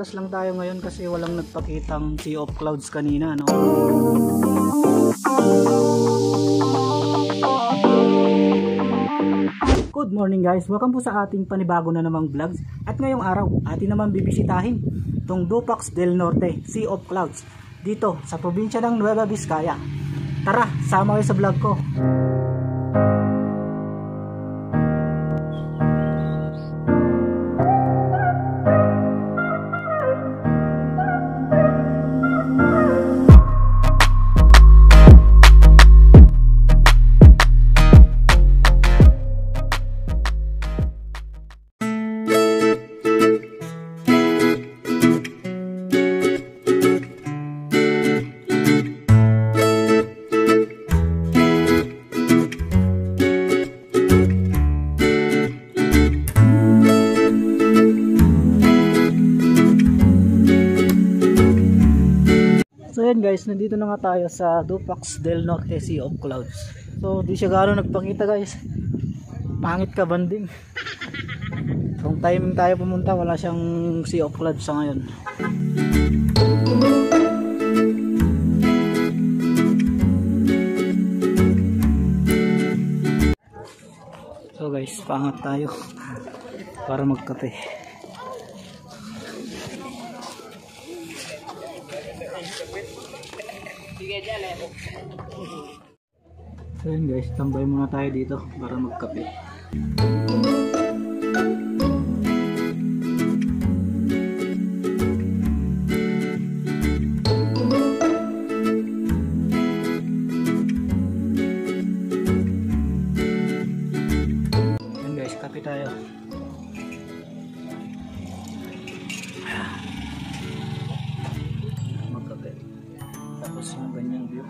malas lang tayo ngayon kasi walang nagpakitang Sea of Clouds kanina, no? Good morning guys, welcome po sa ating panibago na namang vlogs. At ngayong araw, atin naman bibisitahin itong Dupax del Norte, Sea of Clouds, dito sa probinsya ng Nueva Vizcaya. Tara, sama kayo sa vlog ko. So yan guys, nandito na nga tayo sa Dupax del Norte, Sea of Clouds. So di siya gano'n nagpakita guys, pangit ka banding. Kung timing tayo pumunta, wala siyang Sea of Clouds sa ngayon. So guys, pangat tayo para magkape. So yun guys, tambay muna tayo dito para magkape. Yun guys, kape tayo. Magkape. Tapos yung ganyang view.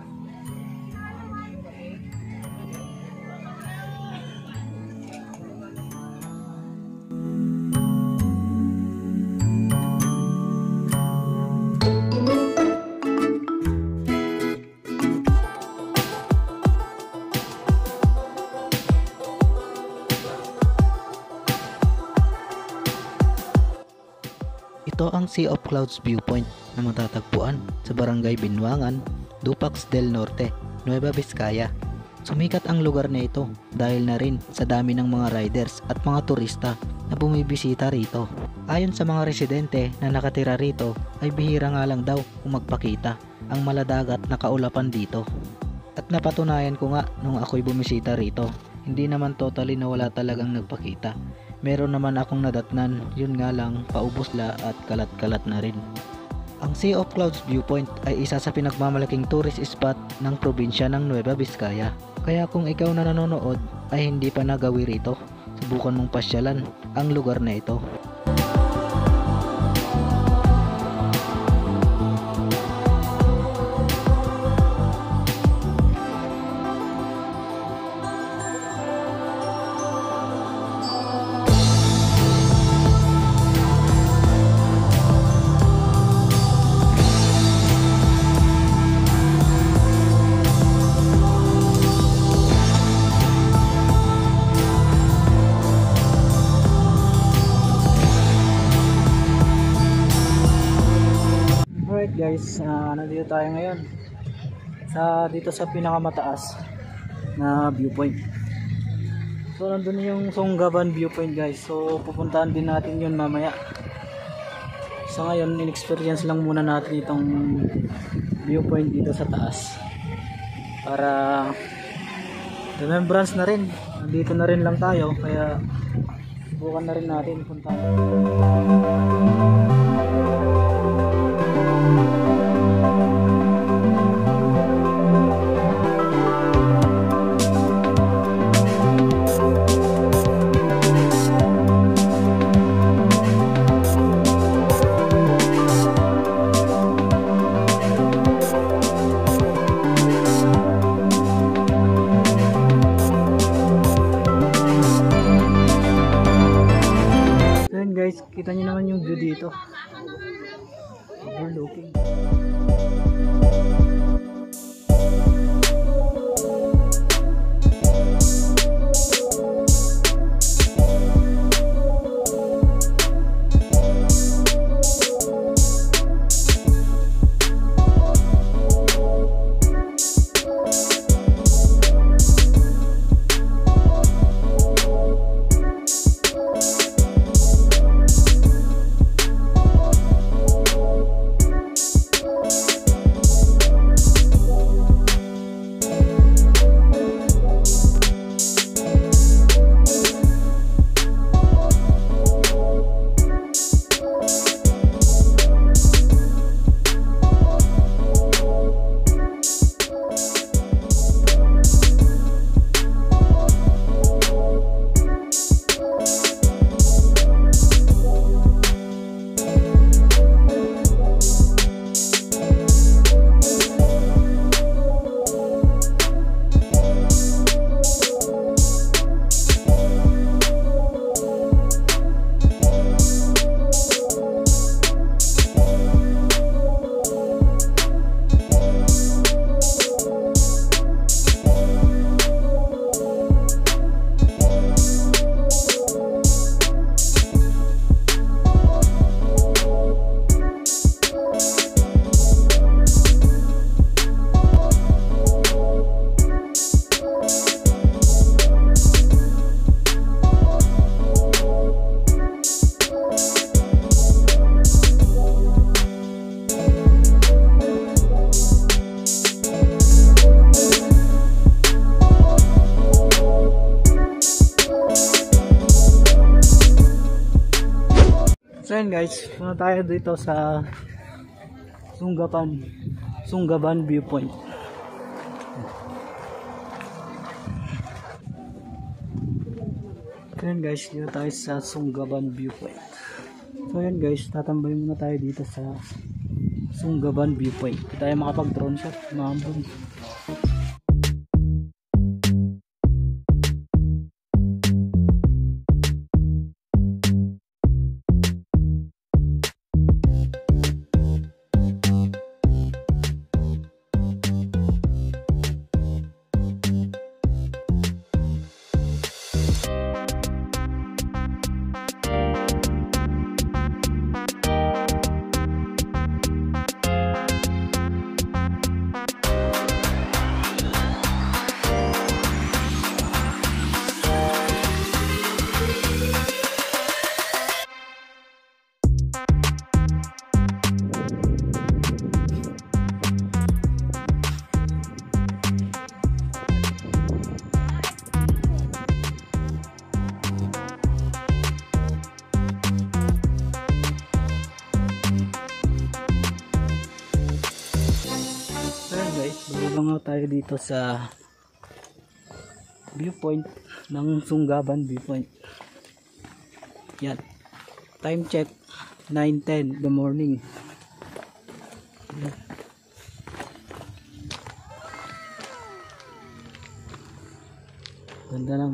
Ito ang Sea of Clouds viewpoint na matatagpuan sa Barangay Binwangan, Dupax del Norte, Nueva Vizcaya. Sumikat ang lugar na ito dahil na rin sa dami ng mga riders at mga turista na bumibisita rito. Ayon sa mga residente na nakatira rito ay bihira nga lang daw kung magpakita ang maladagat na kaulapan dito. At napatunayan ko nga nung ako'y bumisita rito, hindi naman totally na wala talagang nagpakita. Meron naman akong nadatnan, yun nga lang paubos la at kalat-kalat na rin. Ang Sea of Clouds viewpoint ay isa sa pinagmamalaking tourist spot ng probinsya ng Nueva Vizcaya. Kaya kung ikaw na nanonood ay hindi pa nagawi rito, subukan mong pasyalan ang lugar na ito. Alright guys, nandito tayo ngayon dito sa pinakamataas na viewpoint. So nandun yung Songgaban viewpoint guys. So pupuntahan din natin yun mamaya. Sa ngayon, in-experience lang muna natin itong viewpoint dito sa taas para remembrance na rin. Nandito na rin lang tayo, kaya subukan na rin natin puntahan. Guys, kita niyo naman yung view dito. Overlooking. guys, punta tayo dito sa Sunggaban Viewpoint. Ayan guys, dito tayo sa Sunggaban Viewpoint. So ayan guys, tatambay muna tayo dito sa Sunggaban Viewpoint. Hindi tayo makapag-drone shot, maambon. Bago tayo dito sa viewpoint ng Sunggaban Viewpoint. Yan. Time check 9:10 the morning. Yan. Ganda lang.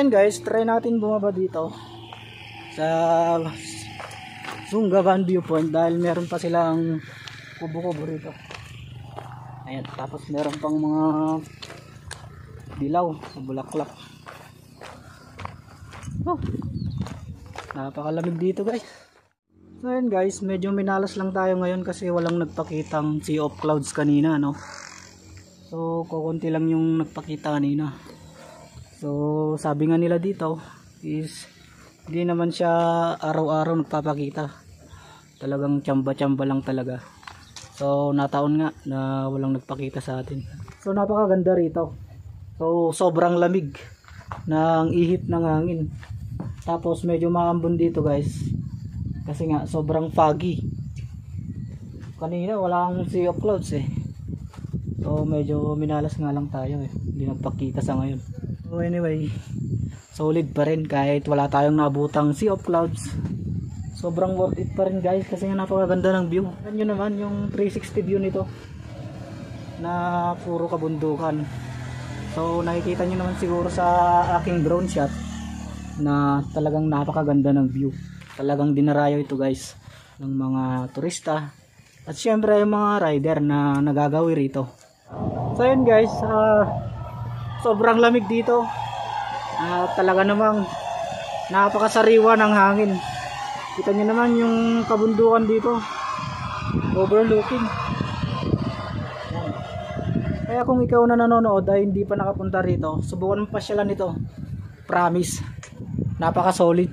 Guys, try natin bumaba dito sa Sunggaban Viewpoint dahil meron pa silang kubo-kubo rito. Ayan, tapos meron pang mga dilaw, bulaklak. Oh, napakalamig dito guys. So ayan guys, medyo minalas lang tayo ngayon kasi walang nagpakitang sea of clouds kanina, no? So kukunti lang yung nagpakita kanina. So sabi nga nila dito is hindi naman siya araw-araw nagpapakita, talagang tsamba-tsamba lang talaga. So nataon nga na walang nagpakita sa atin. So napakaganda rito. So sobrang lamig ng ihip ng hangin, tapos medyo maambon dito guys kasi nga sobrang foggy. Kanina walang sea of clouds eh, so medyo minalas nga lang tayo eh, hindi nagpakita sa ngayon. So anyway, solid pa rin kahit wala tayong naabutang sea of clouds. Sobrang worth it pa rin guys kasi nga napakaganda ng view. Tignan nyo naman yung 360 view nito na puro kabundukan. So nakikita nyo naman siguro sa aking drone shot na talagang napakaganda ng view. Talagang dinarayo ito guys ng mga turista at syempre yung mga rider na nagagawi rito So yun guys, sobrang lamig dito. Talaga namang napakasariwa ng hangin. Kita nyo naman yung kabundukan dito, overlooking. Kaya kung ikaw na nanonood ay hindi pa nakapunta rito, subukan mo pasyalan ito. Promise, napaka solid.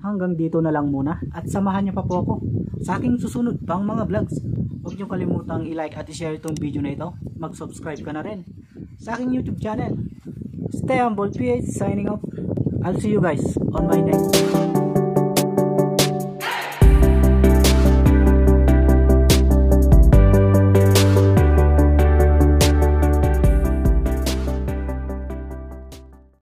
Hanggang dito na lang muna at samahan niyo pa po ako sa aking susunod pang mga vlogs. Huwag niyo kalimutang i-like at i-share itong video na ito. Mag-subscribe ka na rin sa aking YouTube channel. Stay humble PH signing off. I'll see you guys on my next